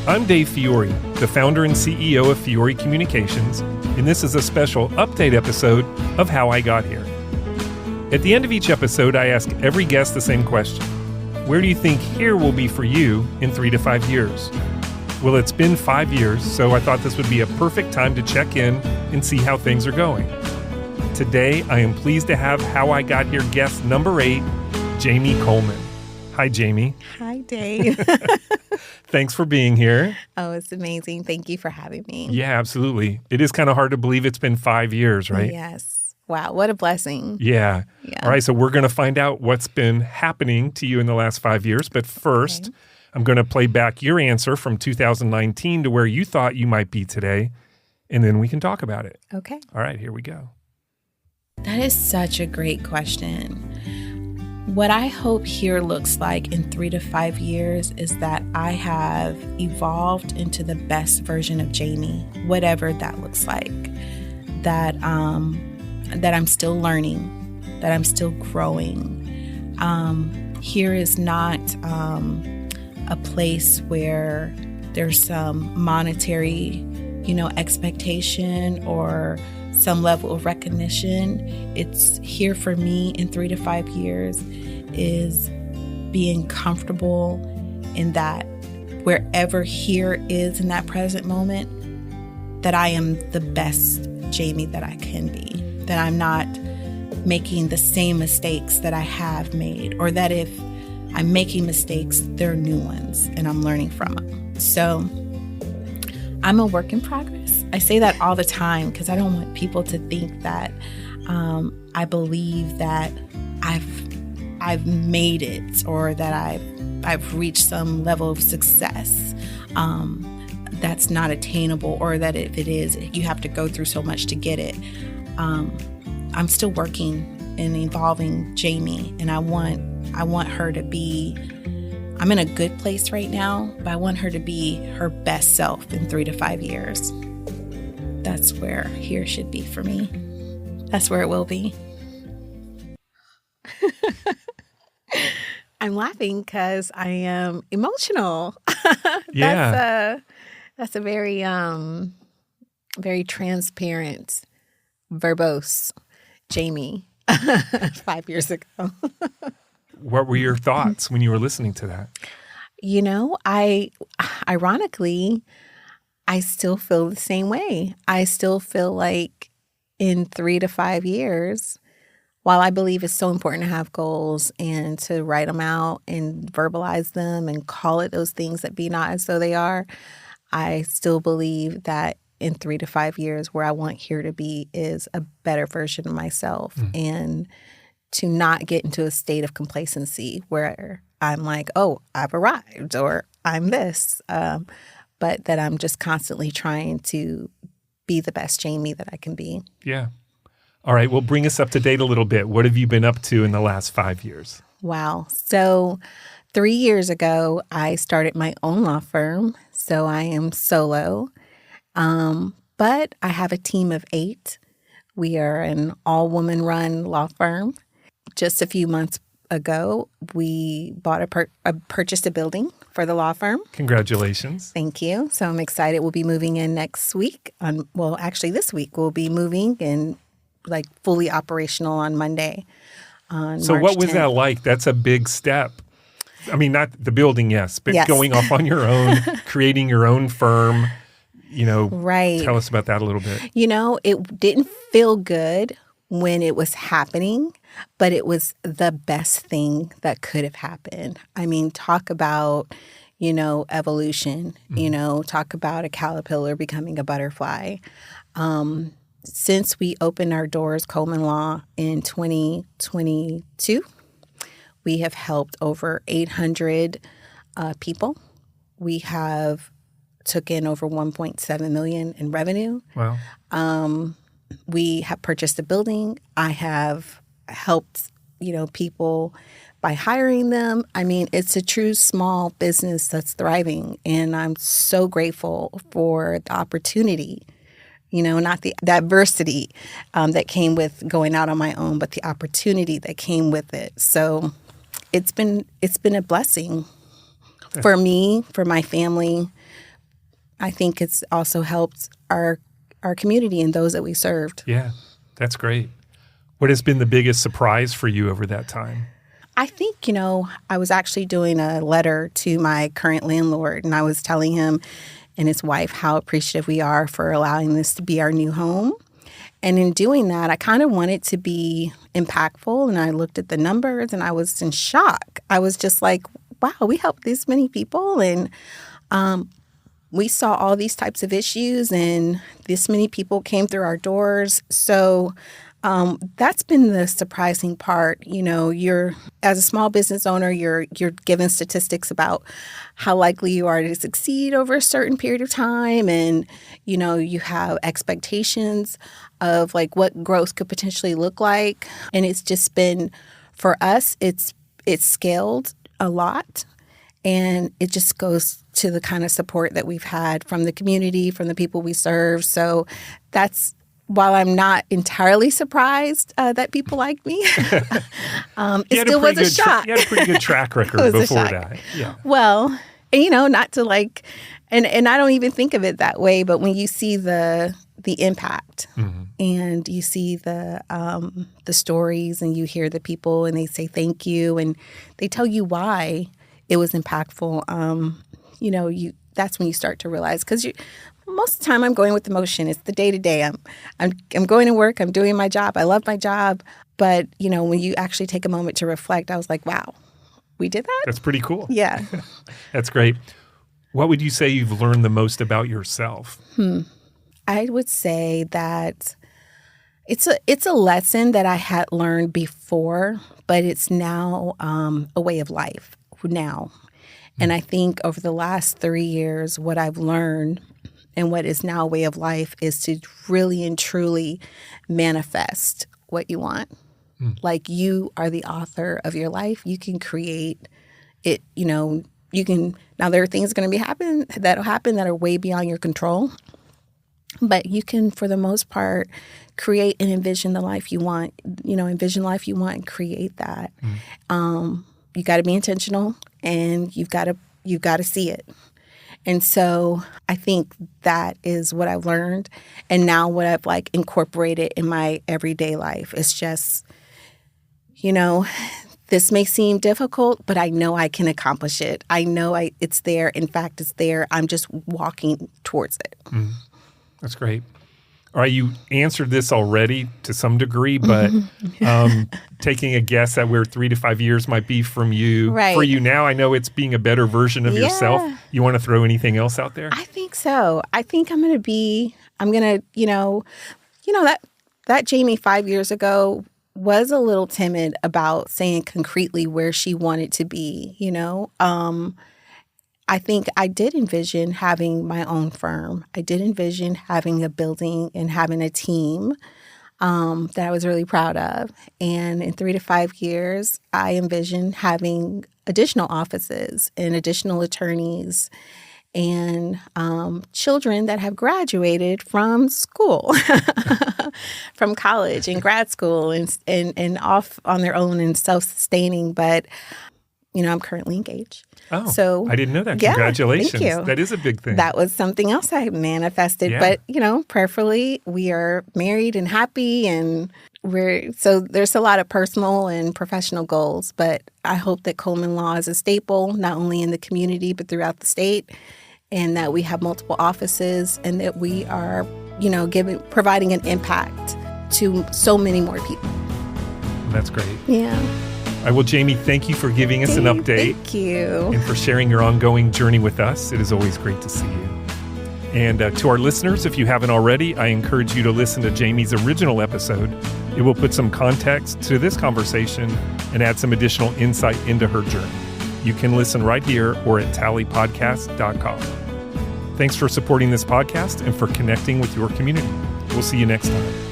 I'm Dave Fiore, the founder and CEO of Fiore Communications, and this is a special update episode of How I Got Here. At the end of each episode, I ask every guest the same question. Where do you think here will be for you in 3 to 5 years? Well, it's been 5 years, so I thought this would be a perfect time to check in and see how things are going. Today, I am pleased to have How I Got Here guest number 8, Jami Coleman. Hi, Jami. Hi, Dave. Thanks for being here. Oh, it's amazing. Thank you for having me. Yeah, absolutely. It is kind of hard to believe it's been 5 years, right? Yes. Wow, what a blessing. Yeah. All right, so we're going to find out what's been happening to you in the last 5 years. But first, I'm going to play back your answer from 2019 to where you thought you might be today, and then we can talk about it. Okay. All right, here we go. That is such a great question. What I hope here looks like in 3 to 5 years is that I have evolved into the best version of Jami, whatever that looks like. That I'm still learning, that I'm still growing. Here is not a place where there's some monetary, expectation or some level of recognition. It's here for me in 3 to 5 years is being comfortable in that wherever here is in that present moment, that I am the best Jami that I can be, that I'm not making the same mistakes that I have made, or that if I'm making mistakes, they're new ones and I'm learning from them. So I'm a work in progress. I say that all the time because I don't want people to think that I believe that I've made it or that I've reached some level of success that's not attainable, or that if it is, you have to go through so much to get it. I'm still working and evolving Jami, and I want her to be. I'm in a good place right now, but I want her to be her best self in 3 to 5 years. That's where here should be for me. That's where it will be. I'm laughing because I am emotional. Yeah. That's a very, very transparent, verbose Jami 5 years ago. What were your thoughts when you were listening to that? Ironically, I still feel the same way. I still feel like in 3 to 5 years, while I believe it's so important to have goals and to write them out and verbalize them and call it those things that be not as though they are, I still believe that in 3 to 5 years, where I want here to be is a better version of myself, and to not get into a state of complacency where I'm like, oh, I've arrived or I'm this, but that I'm just constantly trying to be the best Jami that I can be. Yeah. All right. Well, bring us up to date a little bit. What have you been up to in the last 5 years? Wow. So 3 years ago, I started my own law firm. So I am solo, but I have a team of 8. We are an all-woman-run law firm. Just a few months ago, we bought purchased a building for the law firm. Congratulations. Thank you. So I'm excited. We'll be moving in next week. This week we'll be moving and fully operational on Monday. So March what was 10th. that like? That's a big step. I mean, not the building, yes, but Yes. going off on your own, creating your own firm, Right. Tell us about that a little bit. It didn't feel good when it was happening, but it was the best thing that could have happened. I mean, talk about, evolution, talk about a caterpillar becoming a butterfly. Since we opened our doors, Coleman Law, in 2022, we have helped over 800 people. We have took in over $1.7 million in revenue. Wow. We have purchased a building. I have helped, people by hiring them. I mean, it's a true small business that's thriving, and I'm so grateful for the opportunity. Not the adversity that came with going out on my own, but the opportunity that came with it. So it's been a blessing for me, for my family, I think it's also helped our community and those that we served. Yeah, that's great. What has been the biggest surprise for you over that time? I think, I was actually doing a letter to my current landlord, and I was telling him and his wife how appreciative we are for allowing this to be our new home. And in doing that, I kind of wanted to be impactful, and I looked at the numbers and I was in shock. I was just like, wow, we helped this many people, and we saw all these types of issues, and this many people came through our doors. So that's been the surprising part. You're, as a small business owner, you're given statistics about how likely you are to succeed over a certain period of time. And, you have expectations of like what growth could potentially look like. And it's just been, for us, it's scaled a lot. And it just goes to the kind of support that we've had from the community, from the people we serve. So that's, while I'm not entirely surprised that people like me, it still was a shock. You had a pretty good track record before that. Yeah. Well, not to like, and I don't even think of it that way, but when you see the impact and you see the stories and you hear the people and they say thank you and they tell you why it was impactful, that's when you start to realize, because most of the time I'm going with emotion. It's the day-to-day. I'm going to work. I'm doing my job. I love my job. But, when you actually take a moment to reflect, I was like, wow, we did that? That's pretty cool. Yeah. That's great. What would you say you've learned the most about yourself? I would say that it's a lesson that I had learned before, but it's now a way of life now. And I think over the last 3 years, what I've learned and what is now a way of life is to really and truly manifest what you want. Like, you are the author of your life. You can create it, you can, now there are things going to happen that are way beyond your control. But you can, for the most part, create and envision the life you want, envision life you want and create that. You got to be intentional, and you've got to see it. And so I think that is what I've learned. And now what I've incorporated in my everyday life is just, this may seem difficult, but I know I can accomplish it. I know it's there. In fact, it's there. I'm just walking towards it. That's great. All right, you answered this already to some degree, but taking a guess at where 3 to 5 years might be from you, right. For you now, I know it's being a better version of yourself. You want to throw anything else out there? I think so. I think I'm going to, that Jami 5 years ago was a little timid about saying concretely where she wanted to be, I think I did envision having my own firm. I did envision having a building and having a team that I was really proud of. And in 3 to 5 years, I envision having additional offices and additional attorneys and children that have graduated from school, from college and grad school and off on their own and self-sustaining. But, I'm currently engaged. Oh, so I didn't know that. Congratulations. Thank you. That is a big thing. That was something else I manifested. Yeah. But, prayerfully, we are married and happy, and so there's a lot of personal and professional goals. But I hope that Coleman Law is a staple, not only in the community, but throughout the state, and that we have multiple offices, and that we are, providing an impact to so many more people. That's great. Yeah. All right, well, Jami, thank you for giving us an update. Thank you. And for sharing your ongoing journey with us. It is always great to see you. And to our listeners, if you haven't already, I encourage you to listen to Jami's original episode. It will put some context to this conversation and add some additional insight into her journey. You can listen right here or at tallypodcast.com. Thanks for supporting this podcast and for connecting with your community. We'll see you next time.